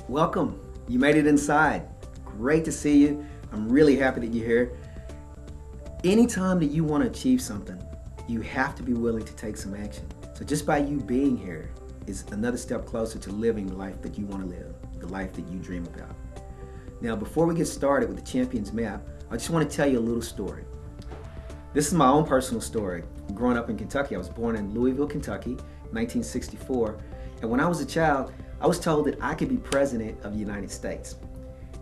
Welcome. You made it inside. Great to see you. I'm really happy that you're here. Anytime that you want to achieve something, you have to be willing to take some action. So just by you being here is another step closer to living the life that you want to live, the life that you dream about. Now, before we get started with the Champions Map, I just want to tell you a little story. This is my own personal story. Growing up in Kentucky, I was born in Louisville, Kentucky, 1964. And when I was a child, I was told that I could be president of the United States.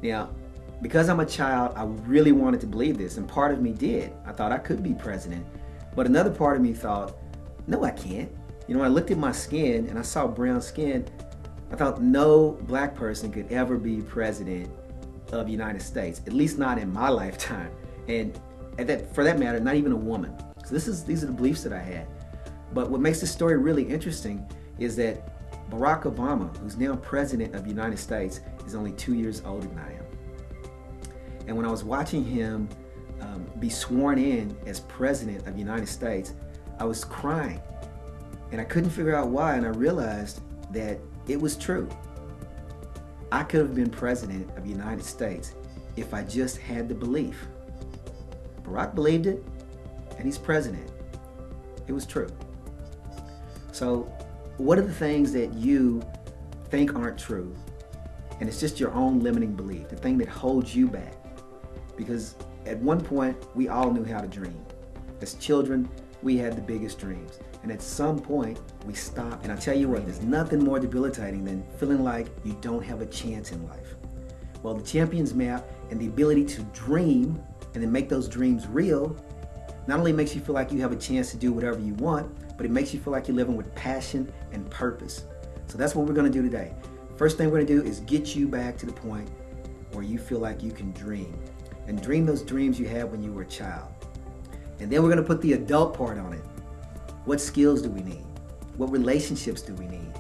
Now, because I'm a child, I really wanted to believe this, and part of me did. I thought I could be president, but another part of me thought, no, I can't. You know, when I looked at my skin and I saw brown skin, I thought no black person could ever be president of the United States, at least not in my lifetime. And for that matter, not even a woman. So these are the beliefs that I had. But what makes this story really interesting is that Barack Obama, who's now president of the United States, is only 2 years older than I am. And when I was watching him be sworn in as president of the United States, I was crying. And I couldn't figure out why, and I realized that it was true. I could have been president of the United States if I just had the belief. Barack believed it, and he's president. It was true. So, what are the things that you think aren't true? And it's just your own limiting belief, the thing that holds you back. Because at one point, we all knew how to dream. As children, we had the biggest dreams. And at some point, we stopped. And I tell you what, there's nothing more debilitating than feeling like you don't have a chance in life. Well, the Champions Map and the ability to dream and then make those dreams real not only makes you feel like you have a chance to do whatever you want, but it makes you feel like you're living with passion and purpose. So that's what we're going to do today. First thing we're going to do is get you back to the point where you feel like you can dream. And dream those dreams you had when you were a child. And then we're going to put the adult part on it. What skills do we need? What relationships do we need?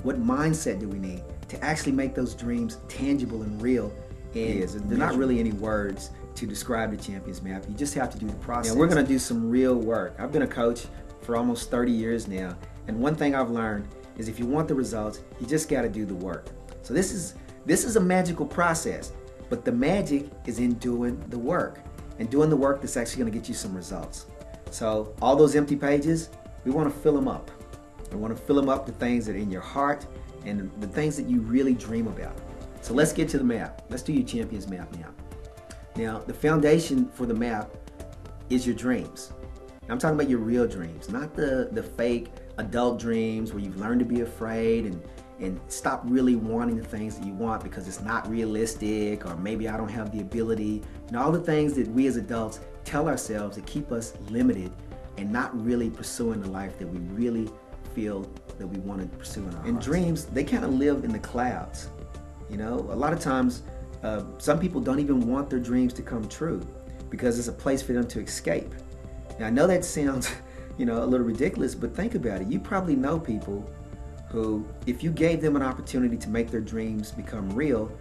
What mindset do we need to actually make those dreams tangible and real? And there's not really any words to describe the Champions Map. You just have to do the process. Now, we're going to do some real work. I've been a coach for almost 30 years now. And one thing I've learned is if you want the results, you just got to do the work. So this is a magical process, but the magic is in doing the work and doing the work that's actually going to get you some results. So all those empty pages, we want to fill them up. We want to fill them up with things that are in your heart and the things that you really dream about. So let's get to the map. Let's do your Champions Map now. Now, the foundation for the map is your dreams. I'm talking about your real dreams, not the fake adult dreams where you've learned to be afraid and stop really wanting the things that you want because it's not realistic, or maybe I don't have the ability. You know, all the things that we as adults tell ourselves that keep us limited and not really pursuing the life that we really feel that we want to pursue in our hearts. And dreams, they kind of live in the clouds. You know, a lot of times, some people don't even want their dreams to come true because it's a place for them to escape. Now, I know that sounds, a little ridiculous, but think about it. You probably know people who, if you gave them an opportunity to make their dreams become real,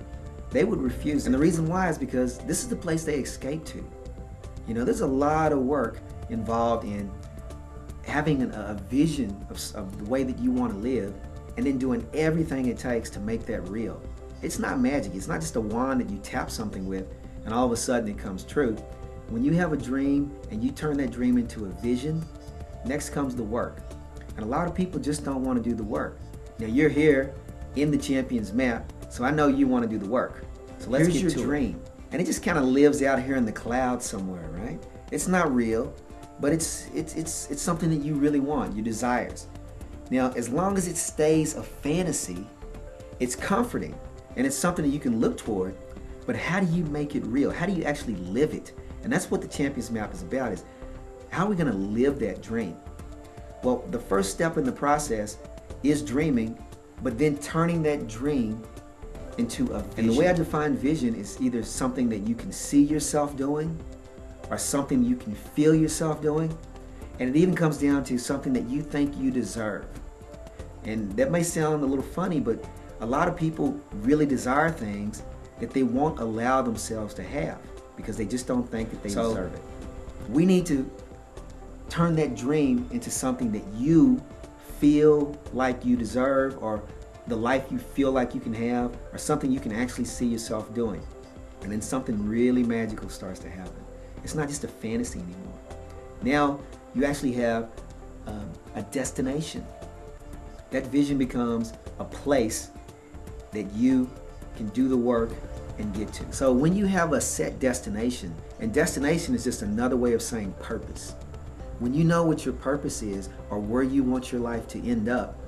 they would refuse. And the reason why is because this is the place they escape to. You know, there's a lot of work involved in having a vision of the way that you want to live and then doing everything it takes to make that real. It's not magic. It's not just a wand that you tap something with and all of a sudden it comes true. When you have a dream and you turn that dream into a vision, next comes the work. And a lot of people just don't want to do the work. Now, you're here in the Champions Map, so I know you want to do the work. So let's get to it. Here's your dream. And it just kind of lives out here in the clouds somewhere, right? It's not real, but it's something that you really want, your desires. Now, as long as it stays a fantasy, it's comforting and it's something that you can look toward, but how do you make it real? How do you actually live it? And that's what the Champions Map is about, is how are we going to live that dream? Well, the first step in the process is dreaming, but then turning that dream into a vision. And the way I define vision is either something that you can see yourself doing or something you can feel yourself doing. And it even comes down to something that you think you deserve. And that may sound a little funny, but a lot of people really desire things that they won't allow themselves to have because they just don't think that they deserve it. We need to turn that dream into something that you feel like you deserve, or the life you feel like you can have, or something you can actually see yourself doing. And then something really magical starts to happen. It's not just a fantasy anymore. Now you actually have a destination. That vision becomes a place that you can do the work and get to. So when you have a set destination, and destination is just another way of saying purpose. When you know what your purpose is or where you want your life to end up,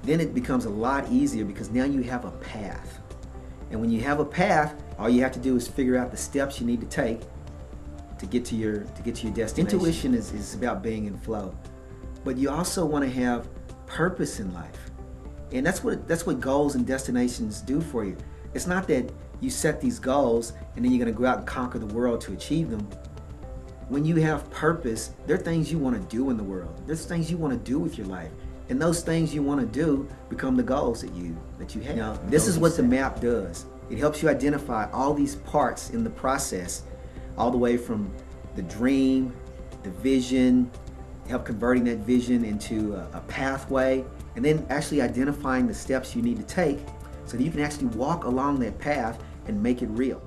then it becomes a lot easier because now you have a path. And when you have a path, all you have to do is figure out the steps you need to take to get to your destination. Intuition is about being in flow. But you also want to have purpose in life. And that's what goals and destinations do for you. It's not that you set these goals and then you're going to go out and conquer the world to achieve them. When you have purpose, there are things you want to do in the world. There's things you want to do with your life. And those things you want to do become the goals that you have. Now, this is what the map does. It helps you identify all these parts in the process, all the way from the dream, the vision, help converting that vision into a pathway, and then actually identifying the steps you need to take so that you can actually walk along that path and make it real.